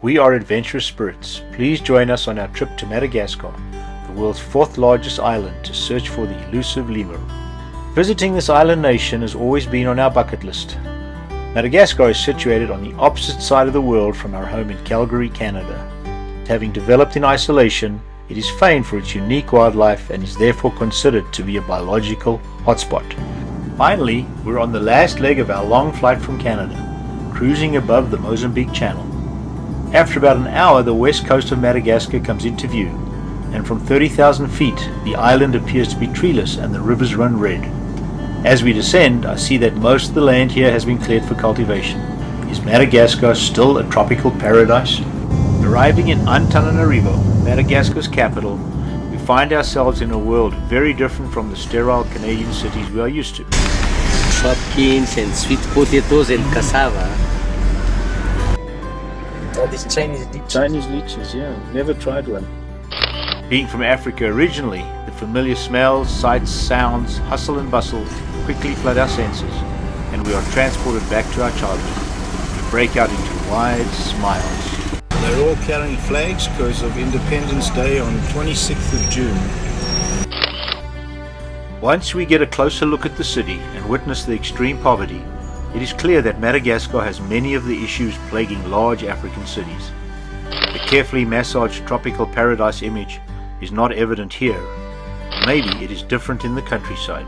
We are adventurous spirits. Please join us on our trip to Madagascar, the world's fourth largest island, to search for the elusive lemur. Visiting this island nation has always been on our bucket list. Madagascar is situated on the opposite side of the world from our home in Calgary, Canada. Having developed in isolation, it is famed for its unique wildlife and is therefore considered to be a biological hotspot. Finally, we're on the last leg of our long flight from Canada, cruising above the Mozambique Channel. After about an hour, the west coast of Madagascar comes into view, and from 30,000 feet, the island appears to be treeless and the rivers run red. As we descend, I see that most of the land here has been cleared for cultivation. Is Madagascar still a tropical paradise? Arriving in Antananarivo, Madagascar's capital, we find ourselves in a world very different from the sterile Canadian cities we are used to. Pumpkins and sweet potatoes and cassava. All these Chinese leeches. Chinese leeches, yeah. Never tried one. Being from Africa originally, the familiar smells, sights, sounds, hustle and bustle quickly flood our senses, and we are transported back to our childhood. We break out into wide smiles. They're all carrying flags because of Independence Day on 26th of June. Once we get a closer look at the city and witness the extreme poverty, it is clear that Madagascar has many of the issues plaguing large African cities. The carefully massaged tropical paradise image is not evident here. Maybe it is different in the countryside.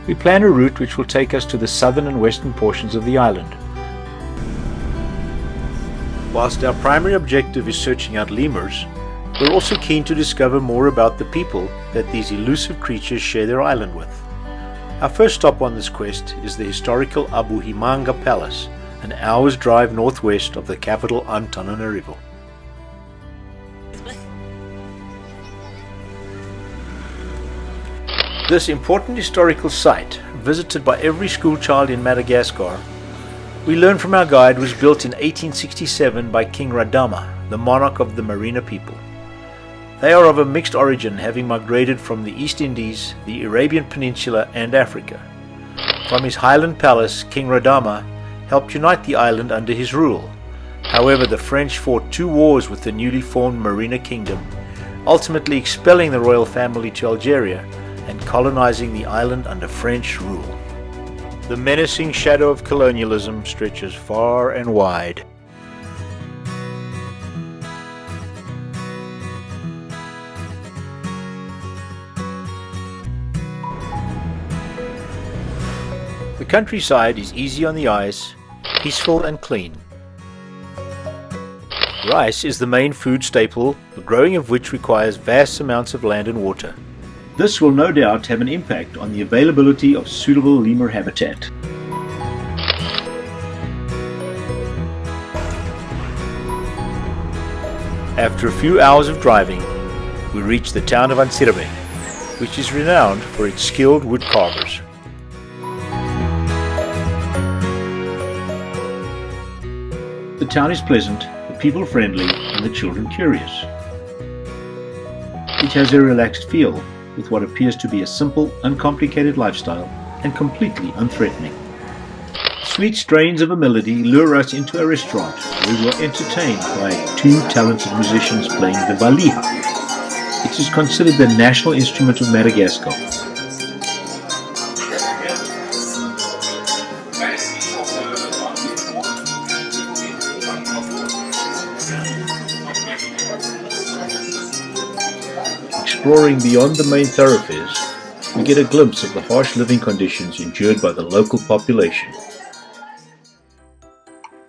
We plan a route which will take us to the southern and western portions of the island. Whilst our primary objective is searching out lemurs, we're also keen to discover more about the people that these elusive creatures share their island with. Our first stop on this quest is the historical Abu Himanga Palace, an hour's drive northwest of the capital Antananarivo. This important historical site, visited by every school child in Madagascar, we learn from our guide was built in 1867 by King Radama, the monarch of the Marina people. They are of a mixed origin, having migrated from the East Indies, the Arabian Peninsula and Africa. From his highland palace, King Radama helped unite the island under his rule. However, the French fought 2 wars with the newly formed Marina Kingdom, ultimately expelling the royal family to Algeria and colonizing the island under French rule. The menacing shadow of colonialism stretches far and wide. The countryside is easy on the eyes, peaceful and clean. Rice is the main food staple, the growing of which requires vast amounts of land and water. This will no doubt have an impact on the availability of suitable lemur habitat. After a few hours of driving, we reach the town of Ansirabe, which is renowned for its skilled wood carvers. The town is pleasant, the people friendly, and the children curious. It has a relaxed feel, with what appears to be a simple, uncomplicated lifestyle, and completely unthreatening. Sweet strains of a melody lure us into a restaurant where we are entertained by 2 talented musicians playing the valiha. It is considered the national instrument of Madagascar. Exploring beyond the main thoroughfares, we get a glimpse of the harsh living conditions endured by the local population.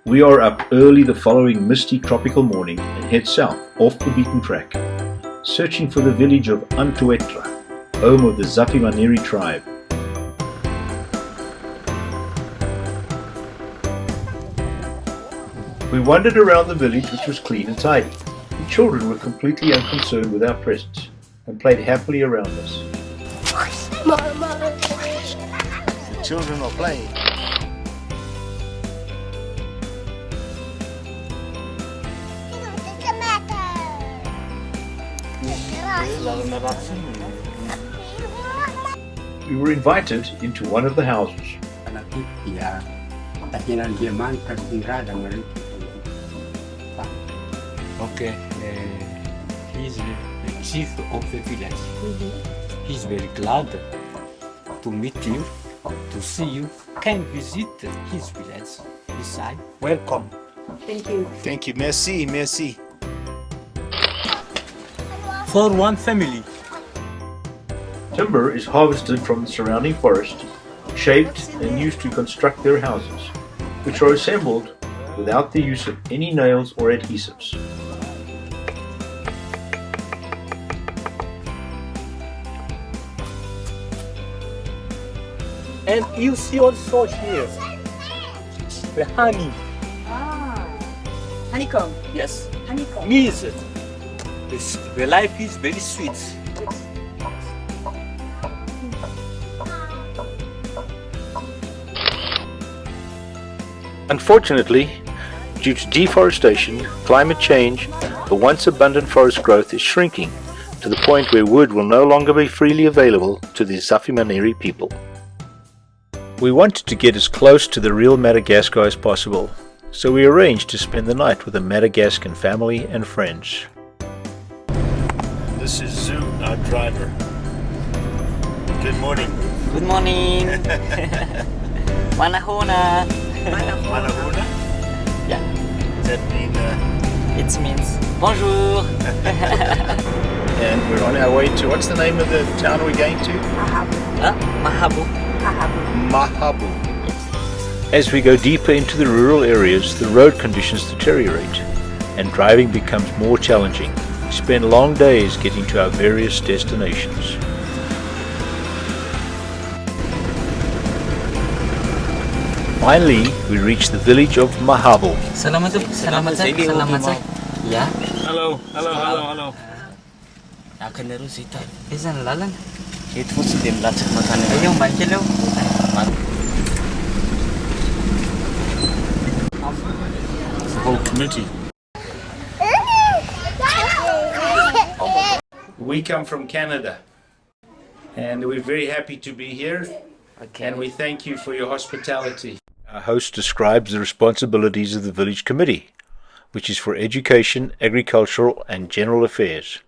We are up early the following misty tropical morning and head south off the beaten track, searching for the village of Antuetra, home of the Zafimaniri tribe. We wandered around the village, which was clean and tidy. The children were completely unconcerned with our presence and played happily around us. The children are playing. We were invited into one of the houses. Okay, he's the chief of the village. He's very glad to meet you, to see you. Can visit his village. Beside, welcome. Thank you. Thank you. Merci, merci. For one family. Timber is harvested from the surrounding forest, shaped and used to construct their houses, which are assembled without the use of any nails or adhesives. And you see also here the honey. Honeycomb. Yes, Honeycomb. means the life is very sweet. Unfortunately, due to deforestation, climate change, the once abundant forest growth is shrinking to the point where wood will no longer be freely available to the Zafimaneri people. We wanted to get as close to the real Madagascar as possible, so we arranged to spend the night with a Madagascan family and friends. This is Zoo, our driver. Good morning. Good morning. Manahona. Manahuna? Yeah, Does that mean it means bonjour. and we're on our way to, what's the name of the town we're going to? Mahabu. Mahabu. As we go deeper into the rural areas, the road conditions deteriorate and driving becomes more challenging. We spend long days getting to our various destinations. Finally, we reach the village of Mahabu. Salamat sir. Yeah. Hello. Akan na rin sita. Isan lalan. Ito po si Tim Latsak makanan. Ayong bangkilo. The whole committee. We come from Canada, and we're very happy to be here, and we thank you for your hospitality. Our host describes the responsibilities of the village committee, which is for education, agricultural and general affairs.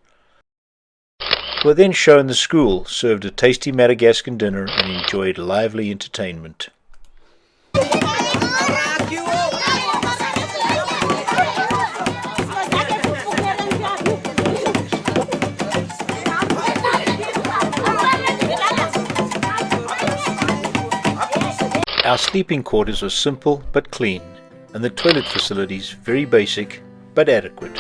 We were then shown the school, served a tasty Madagascan dinner and enjoyed lively entertainment. Our sleeping quarters are simple but clean, and the toilet facilities very basic but adequate.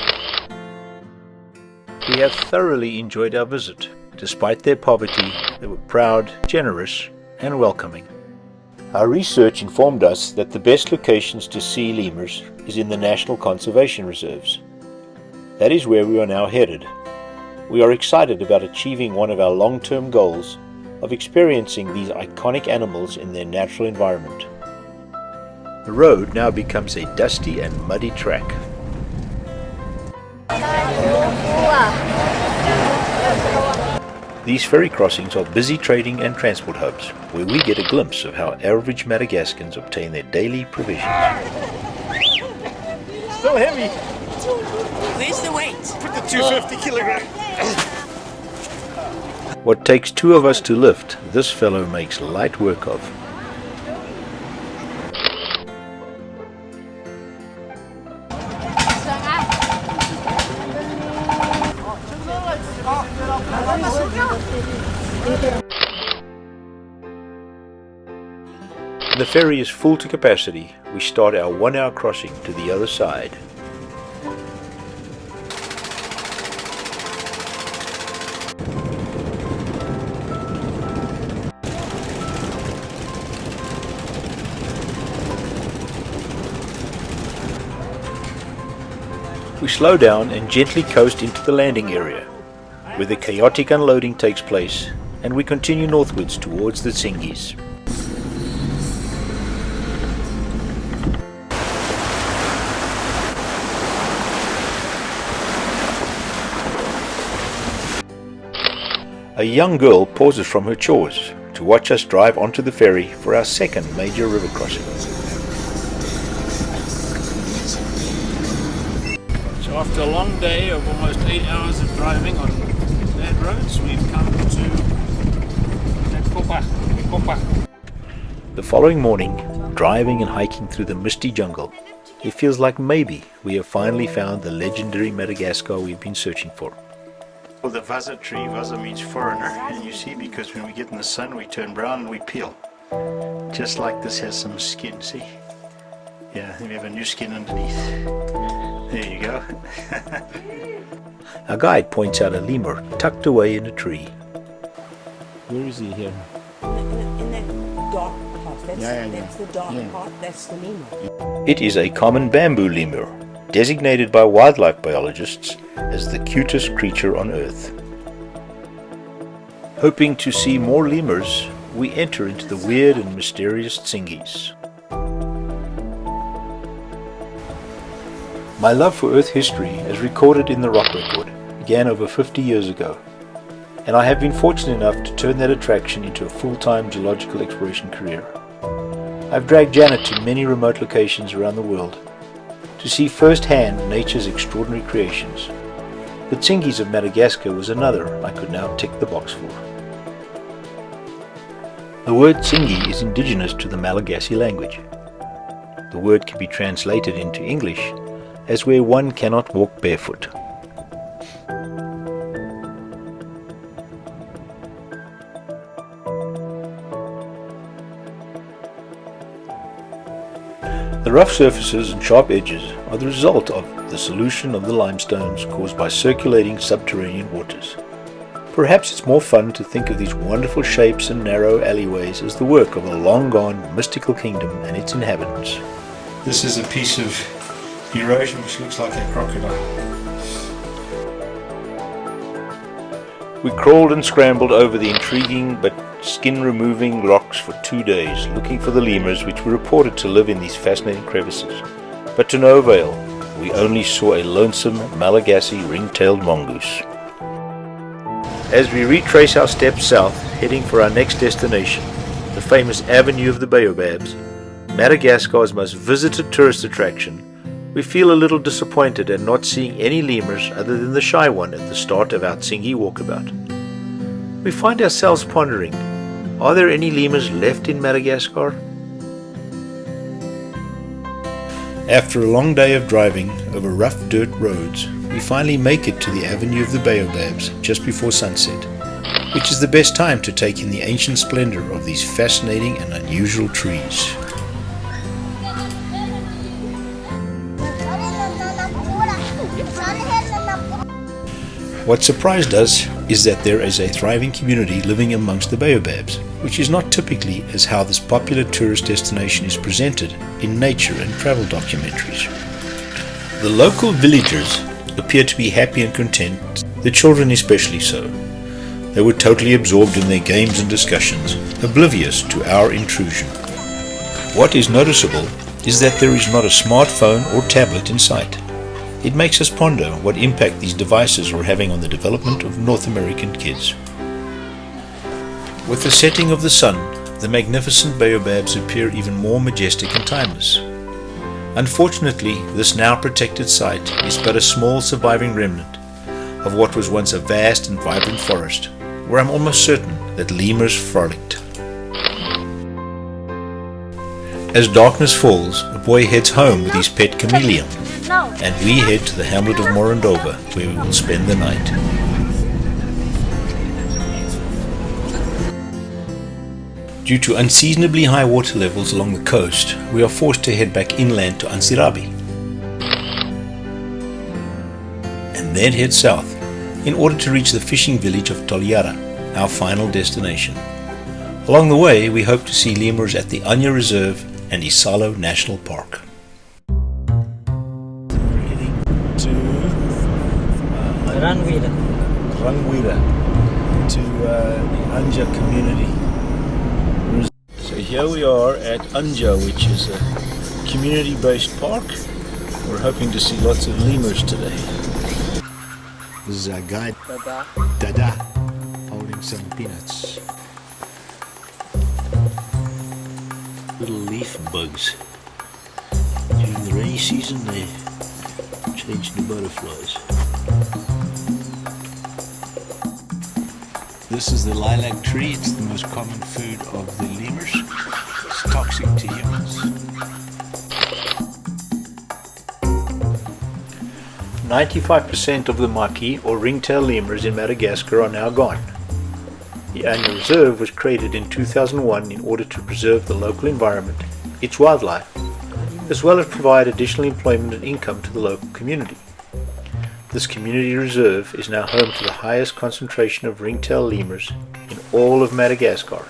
We have thoroughly enjoyed our visit. Despite their poverty, they were proud, generous, and welcoming. Our research informed us that the best locations to see lemurs is in the National Conservation Reserves. That is where we are now headed. We are excited about achieving one of our long-term goals of experiencing these iconic animals in their natural environment. The road now becomes a dusty and muddy track. These ferry crossings are busy trading and transport hubs, where we get a glimpse of how average Madagascans obtain their daily provisions. So heavy. Where's the weight? Put the 250 kilogram. What takes two of us to lift, this fellow makes light work of. The ferry is full to capacity. We start our 1-hour crossing to the other side. We slow down and gently coast into the landing area, where the chaotic unloading takes place, and we continue northwards towards the Tsingis. A young girl pauses from her chores to watch us drive onto the ferry for our second major river crossing. So After a long day of almost 8 hours of driving on bad roads, we've come to Kopa. The following morning, driving and hiking through the misty jungle, it feels like maybe we have finally found the legendary Madagascar we've been searching for. Well, the Vaza tree, Vaza means foreigner, and you see, because when we get in the sun we turn brown and we peel. Just like this has some skin, see? Yeah, we have a new skin underneath. There you go. Our guide points out a lemur tucked away in a tree. Where is he here? In that dark part. That's the dark part. That's the lemur. It is a common bamboo lemur, designated by wildlife biologists as the cutest creature on Earth. Hoping to see more lemurs, we enter into the weird and mysterious Tsingis. My love for Earth history, as recorded in the rock record, began over 50 years ago, and I have been fortunate enough to turn that attraction into a full-time geological exploration career. I've dragged Janet to many remote locations around the world to see firsthand nature's extraordinary creations. The Tsingis of Madagascar was another I could now tick the box for. The word Tsingi is indigenous to the Malagasy language. The word can be translated into English as where one cannot walk barefoot. The rough surfaces and sharp edges are the result of the solution of the limestones caused by circulating subterranean waters. Perhaps it's more fun to think of these wonderful shapes and narrow alleyways as the work of a long-gone mystical kingdom and its inhabitants. This is a piece of erosion which looks like a crocodile. We crawled and scrambled over the intriguing but skin-removing rocks for 2 days, looking for the lemurs which were reported to live in these fascinating crevices. But to no avail, we only saw a lonesome Malagasy ring-tailed mongoose. As we retrace our steps south, heading for our next destination, the famous Avenue of the Baobabs, Madagascar's most visited tourist attraction, we feel a little disappointed at not seeing any lemurs other than the shy one at the start of our Tsingi walkabout. We find ourselves pondering, are there any lemurs left in Madagascar? After a long day of driving over rough dirt roads, we finally make it to the Avenue of the Baobabs just before sunset, which is the best time to take in the ancient splendor of these fascinating and unusual trees. What surprised us is that there is a thriving community living amongst the baobabs, which is not typically as how this popular tourist destination is presented in nature and travel documentaries. The local villagers appear to be happy and content, the children especially so. They were totally absorbed in their games and discussions, oblivious to our intrusion. What is noticeable is that there is not a smartphone or tablet in sight. It makes us ponder what impact these devices are having on the development of North American kids. With the setting of the sun, the magnificent baobabs appear even more majestic and timeless. Unfortunately, this now protected site is but a small surviving remnant of what was once a vast and vibrant forest, where I'm almost certain that lemurs frolicked. As darkness falls, a boy heads home with his pet chameleon, and we head to the hamlet of Morondova, where we will spend the night. Due to unseasonably high water levels along the coast, we are forced to head back inland to Ansirabi, and then head south in order to reach the fishing village of Toliara, our final destination. Along the way, we hope to see lemurs at the Anya Reserve and Isalo National Park. Rangwira to the Anja community. So here we are at Anja, which is a community-based park. We're hoping to see lots of lemurs today. This is our guide, Dada, holding some peanuts. Little leaf bugs. During the rainy season they Essentially butterflies. This is the lilac tree. It's the most common food of the lemurs. It's toxic to humans. 95% of the maki or ringtail lemurs in Madagascar are now gone. The annual reserve was created in 2001 in order to preserve the local environment, its wildlife, as well as provide additional employment and income to the local community. This community reserve is now home to the highest concentration of ringtail lemurs in all of Madagascar.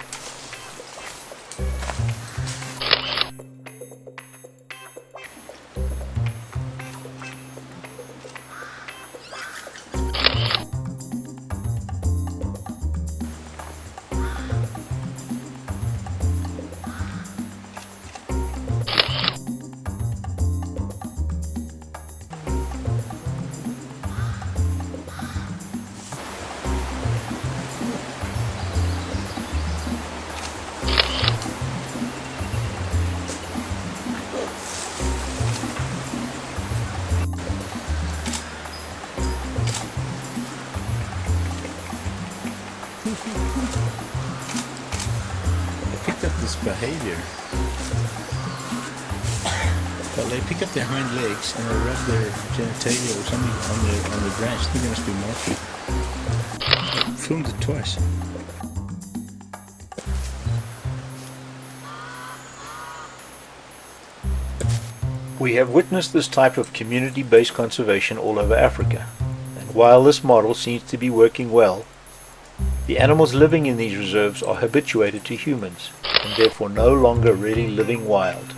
I picked up this behavior. Well, they pick up their hind legs and they rub their genitalia or something on the branch. I think it must be morphine. I filmed it twice. We have witnessed this type of community-based conservation all over Africa, and while this model seems to be working well, the animals living in these reserves are habituated to humans, and therefore no longer really living wild.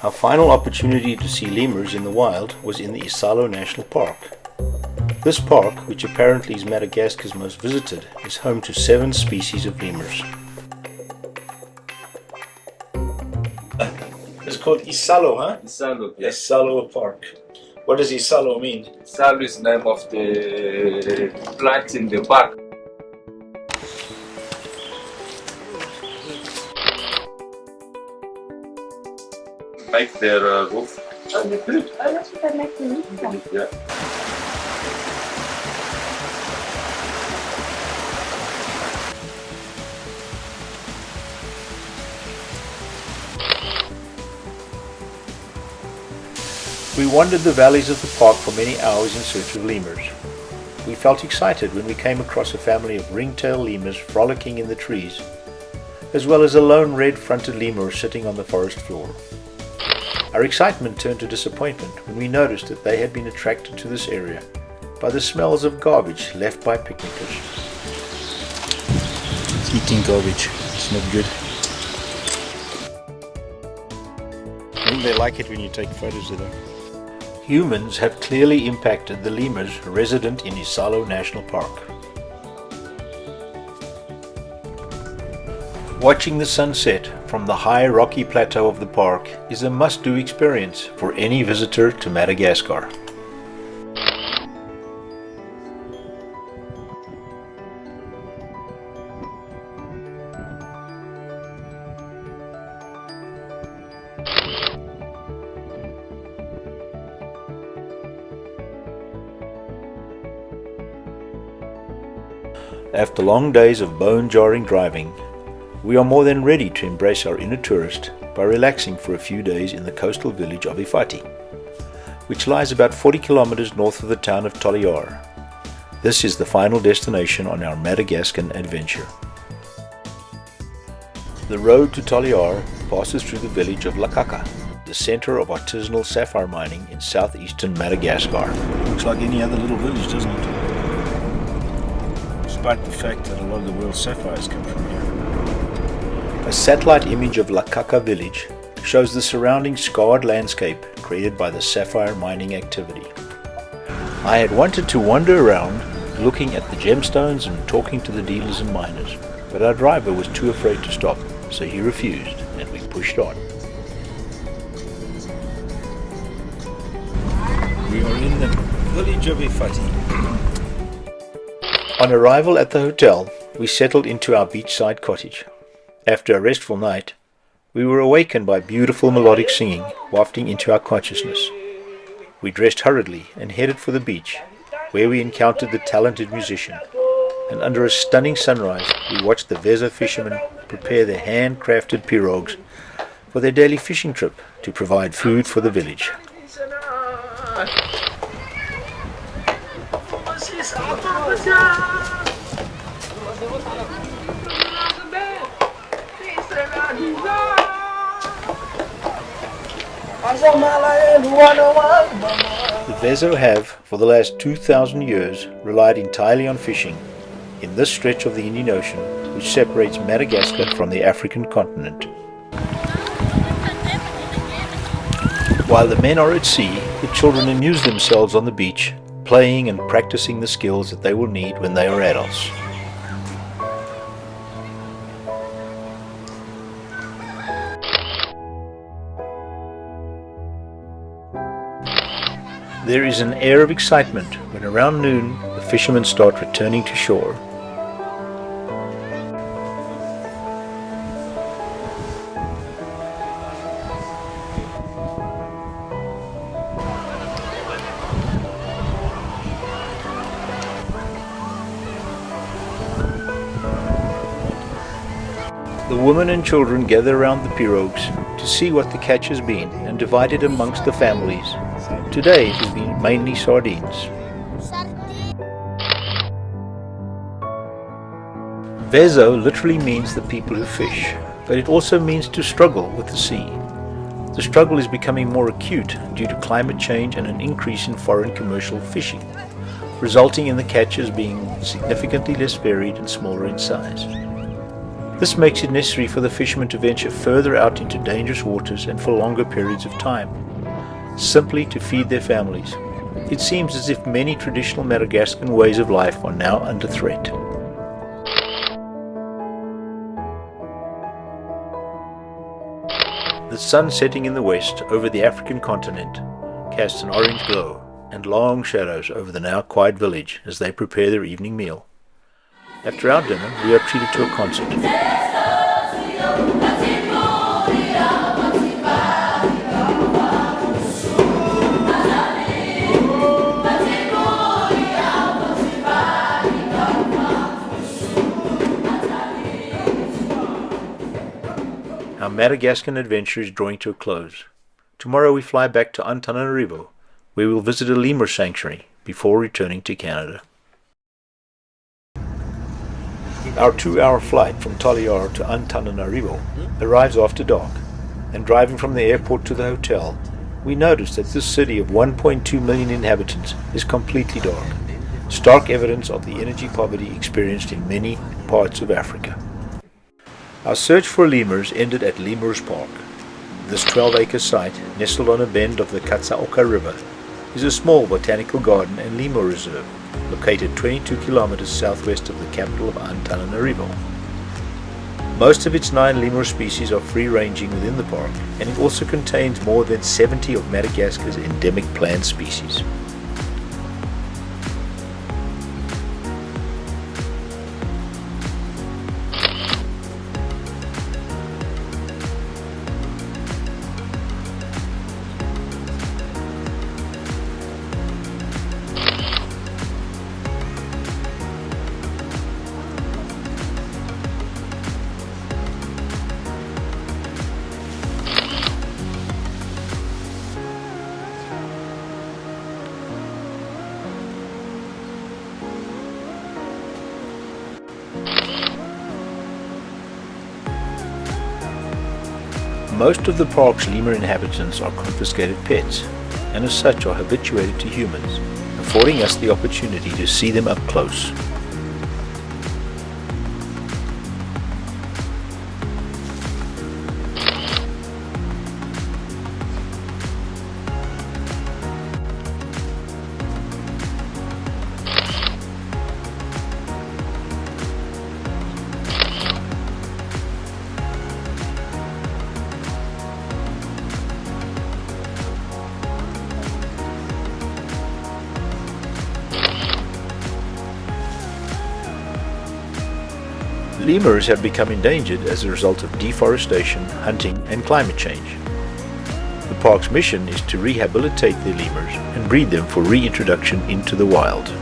Our final opportunity to see lemurs in the wild was in the Isalo National Park. This park, which apparently is Madagascar's most visited, is home to 7 species of lemurs. It's called Isalo, huh? Isalo, yes. Isalo Park. What does Isalo mean? Isalo is name of the plant in the park. Make their roof. On the fruit. Oh, that's what they make the roof from. Yeah. We wandered the valleys of the park for many hours in search of lemurs. We felt excited when we came across a family of ringtail lemurs frolicking in the trees, as well as a lone red-fronted lemur sitting on the forest floor. Our excitement turned to disappointment when we noticed that they had been attracted to this area by the smells of garbage left by picnickers. It's eating garbage. It's not good. I think they like it when you take photos of them. Humans have clearly impacted the lemurs resident in Isalo National Park. Watching the sunset from the high rocky plateau of the park is a must-do experience for any visitor to Madagascar. After long days of bone-jarring driving, we are more than ready to embrace our inner tourist by relaxing for a few days in the coastal village of Ifati, which lies about 40 kilometers north of the town of Toliara. This is the final destination on our Madagascan adventure. The road to Toliara passes through the village of Lakaka, the center of artisanal sapphire mining in southeastern Madagascar. Looks like any other little village, doesn't it? Despite the fact that a lot of the world's sapphires come from here. A satellite image of Lakaka village shows the surrounding scarred landscape created by the sapphire mining activity. I had wanted to wander around looking at the gemstones and talking to the dealers and miners, but our driver was too afraid to stop, so he refused and we pushed on. We are in the village of Ifati. On arrival at the hotel, we settled into our beachside cottage. After a restful night, we were awakened by beautiful melodic singing wafting into our consciousness. We dressed hurriedly and headed for the beach, where we encountered the talented musician, and under a stunning sunrise we watched the Vezo fishermen prepare their handcrafted pirogues for their daily fishing trip to provide food for the village. The Vezo have, for the last 2,000 years, relied entirely on fishing in this stretch of the Indian Ocean which separates Madagascar from the African continent. While the men are at sea, the children amuse themselves on the beach, playing and practicing the skills that they will need when they are adults. There is an air of excitement when around noon the fishermen start returning to shore. The women and children gather around the pirogues to see what the catch has been and divide it amongst the families. Today it has been mainly sardines. Vezo literally means the people who fish, but it also means to struggle with the sea. The struggle is becoming more acute due to climate change and an increase in foreign commercial fishing, resulting in the catches being significantly less varied and smaller in size. This makes it necessary for the fishermen to venture further out into dangerous waters and for longer periods of time, simply to feed their families. It seems as if many traditional Madagascan ways of life are now under threat. The sun setting in the west over the African continent casts an orange glow and long shadows over the now quiet village as they prepare their evening meal. After our dinner, we are treated to a concert. Our Madagascan adventure is drawing to a close. Tomorrow we fly back to Antananarivo, where we will visit a lemur sanctuary before returning to Canada. Our 2-hour flight from Toliara to Antananarivo arrives after dark, and driving from the airport to the hotel, we notice that this city of 1.2 million inhabitants is completely dark, stark evidence of the energy poverty experienced in many parts of Africa. Our search for lemurs ended at Lemurs Park. This 12-acre site, nestled on a bend of the Katsaoka River, is a small botanical garden and lemur reserve located 22 kilometers southwest of the capital of Antananarivo. Most of its 9 lemur species are free-ranging within the park, and it also contains more than 70 of Madagascar's endemic plant species. Most of the park's lemur inhabitants are confiscated pets, and as such are habituated to humans, affording us the opportunity to see them up close. Lemurs have become endangered as a result of deforestation, hunting and climate change. The park's mission is to rehabilitate the lemurs and breed them for reintroduction into the wild.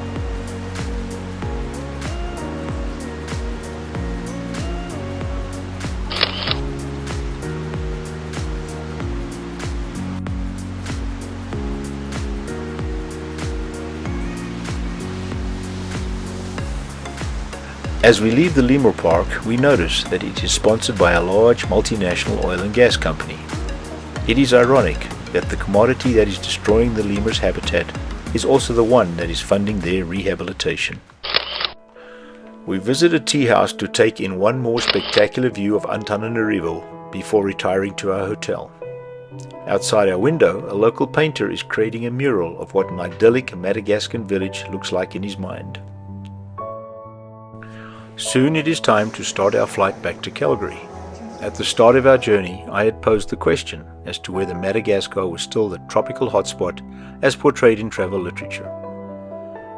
As we leave the lemur park, we notice that it is sponsored by a large multinational oil and gas company. It is ironic that the commodity that is destroying the lemur's habitat is also the one that is funding their rehabilitation. We visit a tea house to take in one more spectacular view of Antananarivo before retiring to our hotel. Outside our window, a local painter is creating a mural of what an idyllic Madagascan village looks like in his mind. Soon it is time to start our flight back to Calgary. At the start of our journey, I had posed the question as to whether Madagascar was still the tropical hotspot as portrayed in travel literature.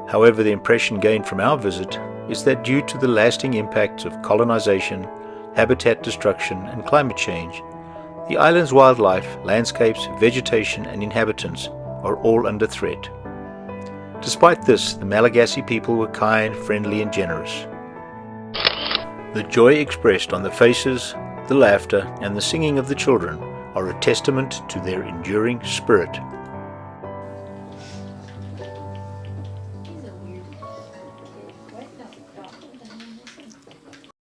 However, the impression gained from our visit is that due to the lasting impacts of colonization, habitat destruction and climate change, the island's wildlife, landscapes, vegetation and inhabitants are all under threat. Despite this, the Malagasy people were kind, friendly and generous. The joy expressed on the faces, the laughter and the singing of the children are a testament to their enduring spirit